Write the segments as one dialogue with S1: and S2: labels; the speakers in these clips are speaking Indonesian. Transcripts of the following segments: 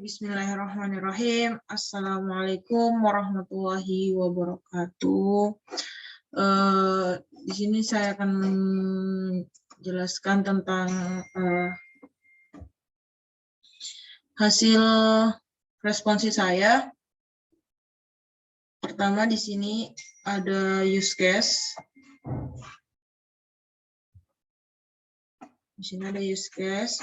S1: Bismillahirrahmanirrahim. Assalamualaikum warahmatullahi wabarakatuh. Di sini saya akan menjelaskan tentang hasil responsi saya. Pertama di sini ada use case. Di sini ada use case.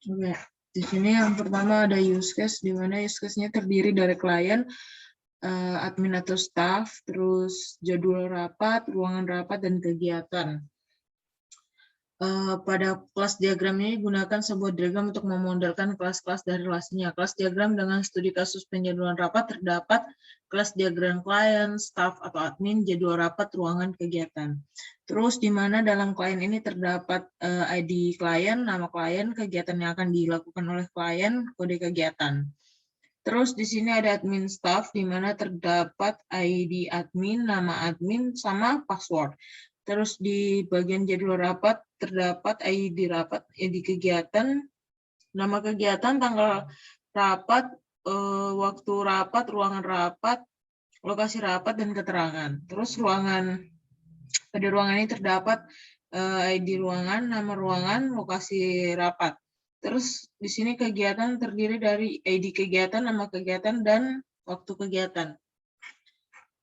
S1: Oke, di sini yang pertama ada use case, di mana use case-nya terdiri dari klien, admin atau staff, terus jadwal rapat, ruangan rapat, dan kegiatan. Pada kelas diagram ini gunakan sebuah diagram untuk memodelkan kelas-kelas dari relasinya. Kelas diagram dengan studi kasus penjadwalan rapat terdapat kelas diagram klien, staff atau admin, jadwal rapat, ruangan, kegiatan. Terus di mana dalam klien ini terdapat ID klien, nama klien, kegiatan yang akan dilakukan oleh klien, kode kegiatan. Terus di sini ada admin staff, di mana terdapat ID admin, nama admin, sama password. Terus di bagian jadwal rapat terdapat ID rapat, ID kegiatan, nama kegiatan, tanggal rapat, waktu rapat, ruangan rapat, lokasi rapat, dan keterangan. Terus pada ruangan ini terdapat ID ruangan, nama ruangan, lokasi rapat. Terus di sini kegiatan terdiri dari ID kegiatan, nama kegiatan, dan waktu kegiatan.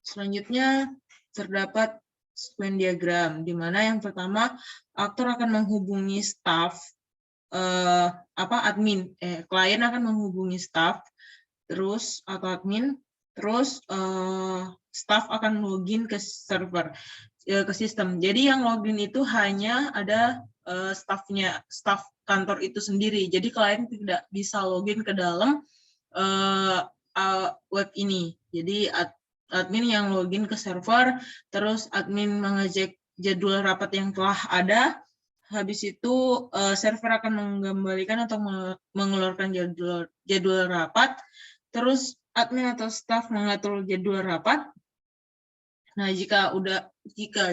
S1: Selanjutnya terdapat sequence diagram, di mana yang pertama aktor akan menghubungi staff, klien akan menghubungi staff, terus atau admin, terus staff akan login ke server, ke sistem. Jadi yang login itu hanya ada staff kantor itu sendiri. Jadi klien tidak bisa login ke dalam web ini. Jadi admin yang login ke server, terus admin mengecek jadwal rapat yang telah ada, habis itu server akan mengembalikan atau mengeluarkan jadwal rapat, terus admin atau staff mengatur jadwal rapat. Nah, jika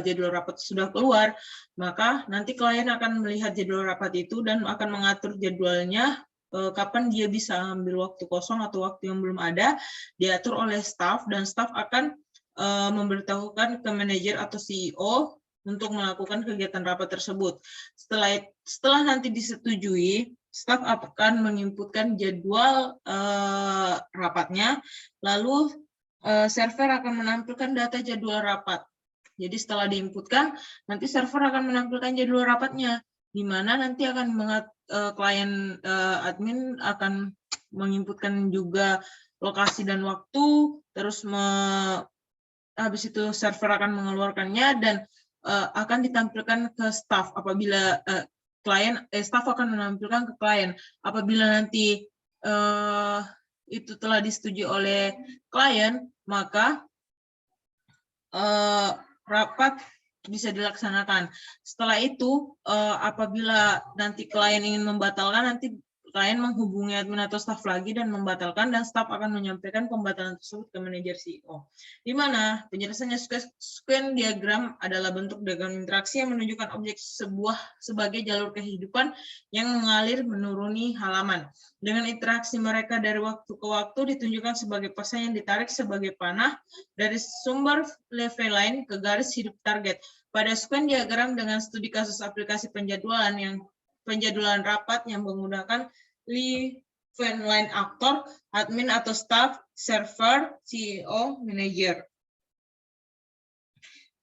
S1: jadwal rapat sudah keluar, maka nanti klien akan melihat jadwal rapat itu dan akan mengatur jadwalnya, kapan dia bisa ambil waktu kosong atau waktu yang belum ada, diatur oleh staff, dan staff akan memberitahukan ke manajer atau CEO untuk melakukan kegiatan rapat tersebut. Setelah nanti disetujui, staff akan menginputkan jadwal rapatnya, lalu server akan menampilkan data jadwal rapat. Jadi setelah diinputkan, nanti server akan menampilkan jadwal rapatnya, di mana nanti akan klien admin akan menginputkan juga lokasi dan waktu, terus habis itu server akan mengeluarkannya dan akan ditampilkan ke staff apabila staff akan menampilkan ke klien. Apabila nanti itu telah disetujui oleh klien, maka rapat bisa dilaksanakan. Setelah itu, apabila nanti klien ingin membatalkan, nanti klien menghubungi admin atau staff lagi dan membatalkan, dan staff akan menyampaikan pembatalan tersebut ke manajer CEO. Di mana penjelasannya sequence diagram adalah bentuk diagram interaksi yang menunjukkan objek sebagai jalur kehidupan yang mengalir menuruni halaman. Dengan interaksi mereka dari waktu ke waktu ditunjukkan sebagai pasang yang ditarik sebagai panah dari sumber level line ke garis hidup target. Pada sequence diagram dengan studi kasus aplikasi penjadwalan rapat yang menggunakan event line aktor, admin atau staff, server, CEO, manager.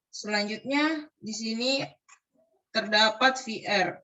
S1: Selanjutnya di sini terdapat VR.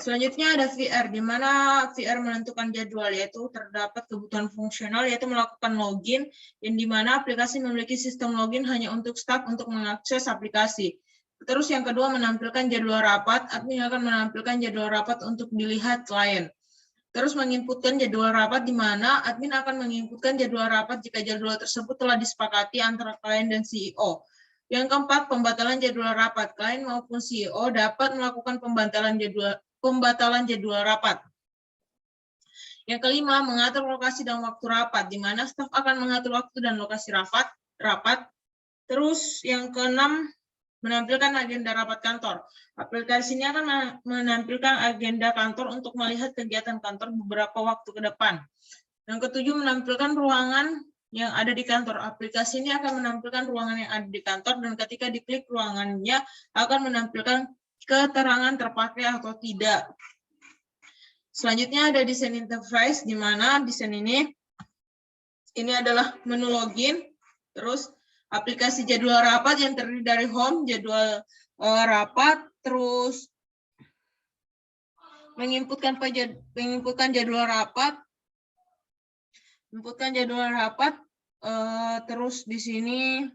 S1: Selanjutnya ada VR, di mana VR menentukan jadwal, yaitu terdapat kebutuhan fungsional, yaitu melakukan login, yang di mana aplikasi memiliki sistem login hanya untuk staf untuk mengakses aplikasi. Terus yang kedua, menampilkan jadwal rapat, admin akan menampilkan jadwal rapat untuk dilihat klien. Terus menginputkan jadwal rapat, di mana admin akan menginputkan jadwal rapat jika jadwal tersebut telah disepakati antara klien dan CEO. Yang keempat, pembatalan jadwal rapat. Klien maupun CEO dapat melakukan pembatalan jadwal rapat. Yang kelima, mengatur lokasi dan waktu rapat, di mana staf akan mengatur waktu dan lokasi rapat. Terus yang keenam, menampilkan agenda rapat kantor. Aplikasi ini akan menampilkan agenda kantor untuk melihat kegiatan kantor beberapa waktu ke depan. Yang ketujuh, menampilkan ruangan yang ada di kantor. Aplikasi ini akan menampilkan ruangan yang ada di kantor, dan ketika diklik ruangannya akan menampilkan keterangan terpakai atau tidak. Selanjutnya ada desain interface, di mana desain ini adalah menu login, terus aplikasi jadwal rapat yang terdiri dari home, jadwal rapat, terus menginputkan jadwal rapat, terus di sini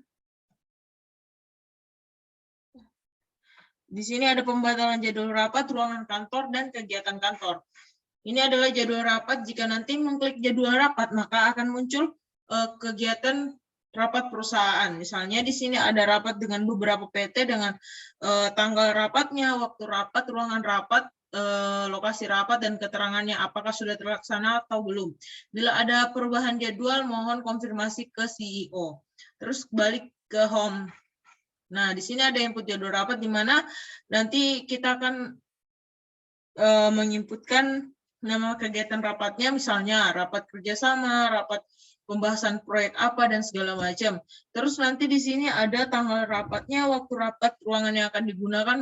S1: ada pembatalan jadwal rapat, ruangan kantor, dan kegiatan kantor. Ini adalah jadwal rapat. Jika nanti mengklik jadwal rapat, maka akan muncul kegiatan rapat perusahaan. Misalnya di sini ada rapat dengan beberapa PT dengan tanggal rapatnya, waktu rapat, ruangan rapat, lokasi rapat, dan keterangannya apakah sudah terlaksana atau belum. Bila ada perubahan jadwal, mohon konfirmasi ke CEO. Terus balik ke home. Nah, di sini ada input jadwal rapat, di mana nanti kita akan menginputkan nama kegiatan rapatnya, misalnya rapat kerjasama, rapat pembahasan proyek apa, dan segala macam. Terus nanti di sini ada tanggal rapatnya, waktu rapat, ruangan yang akan digunakan,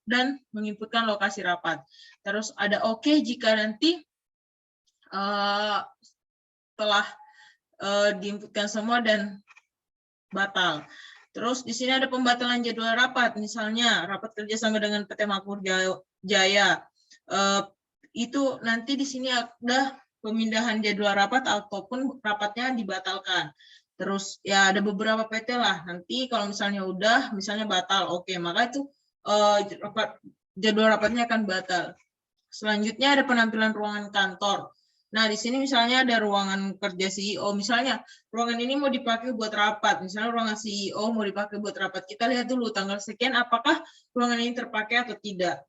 S1: dan menginputkan lokasi rapat. Terus ada oke jika nanti telah diinputkan semua, dan batal. Terus di sini ada pembatalan jadwal rapat, misalnya rapat kerjasama dengan PT Makmur Jaya. Itu nanti di sini ada pemindahan jadwal rapat ataupun rapatnya dibatalkan. Terus ya ada beberapa PT lah. Nanti kalau misalnya udah, misalnya batal, oke, maka itu jadwal rapatnya akan batal. Selanjutnya ada penampilan ruangan kantor. Nah, di sini misalnya ada ruangan kerja CEO. Misalnya, ruangan ini mau dipakai buat rapat. Misalnya ruangan CEO mau dipakai buat rapat. Kita lihat dulu tanggal sekian apakah ruangan ini terpakai atau tidak.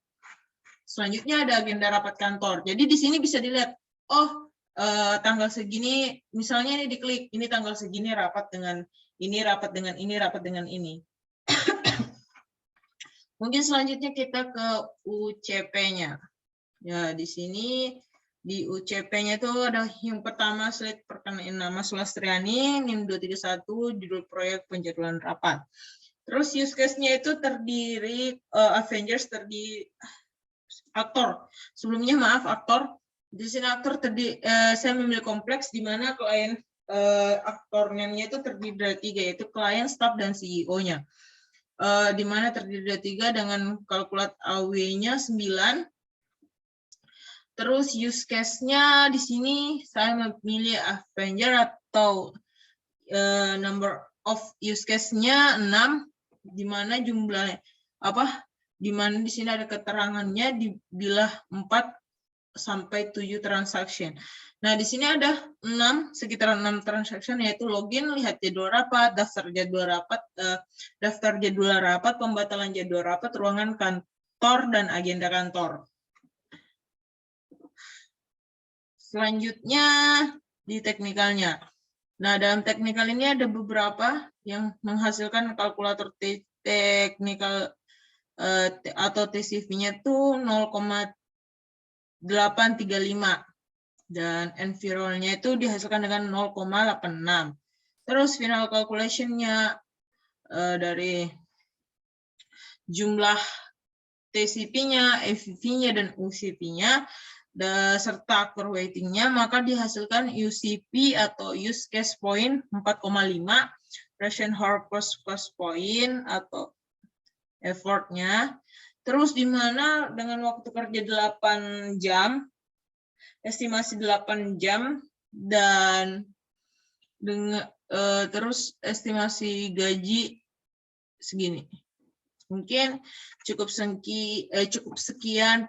S1: Selanjutnya ada agenda rapat kantor. Jadi di sini bisa dilihat, oh tanggal segini, misalnya ini diklik, ini tanggal segini rapat dengan ini, rapat dengan ini, rapat dengan ini. Mungkin selanjutnya kita ke UCP-nya. Ya, di sini di UCP-nya itu ada yang pertama, slide perkenaan nama Sulastriani, NIM 231, judul proyek penjadwalan rapat. Terus use case-nya itu terdiri Avengers, terdiri aktor. Sebelumnya maaf, aktor. Di sini aktor terdiri, saya memilih kompleks di mana klien aktornya itu terdiri dari 3, yaitu klien, staff, dan CEO-nya. Di mana terdiri dari 3 dengan kalkulat AW-nya 9. Terus use case-nya di sini saya memilih Avenger atau number of use case-nya 6, di mana jumlah di mana di sini ada keterangannya dibilah 4 sampai 7 transaction. Nah, di sini ada sekitar 6 transaction, yaitu login, lihat jadwal rapat, daftar jadwal rapat, pembatalan jadwal rapat, ruangan kantor, dan agenda kantor. Selanjutnya di teknikalnya. Nah, dalam teknikal ini ada beberapa yang menghasilkan kalkulator teknikal atau TCV-nya itu 0,835 dan environnya itu dihasilkan dengan 0,86. Terus final calculation-nya dari jumlah TCP-nya, FVV-nya, dan UCP-nya serta actor weighting-nya, maka dihasilkan UCP atau use case point 4,5, ration hour cost point atau effort-nya Terus di mana dengan waktu kerja 8 jam, estimasi 8 jam, dan dengan terus estimasi gaji segini. Mungkin cukup sekian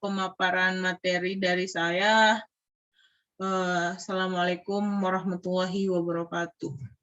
S1: pemaparan materi dari saya. Assalamualaikum warahmatullahi wabarakatuh.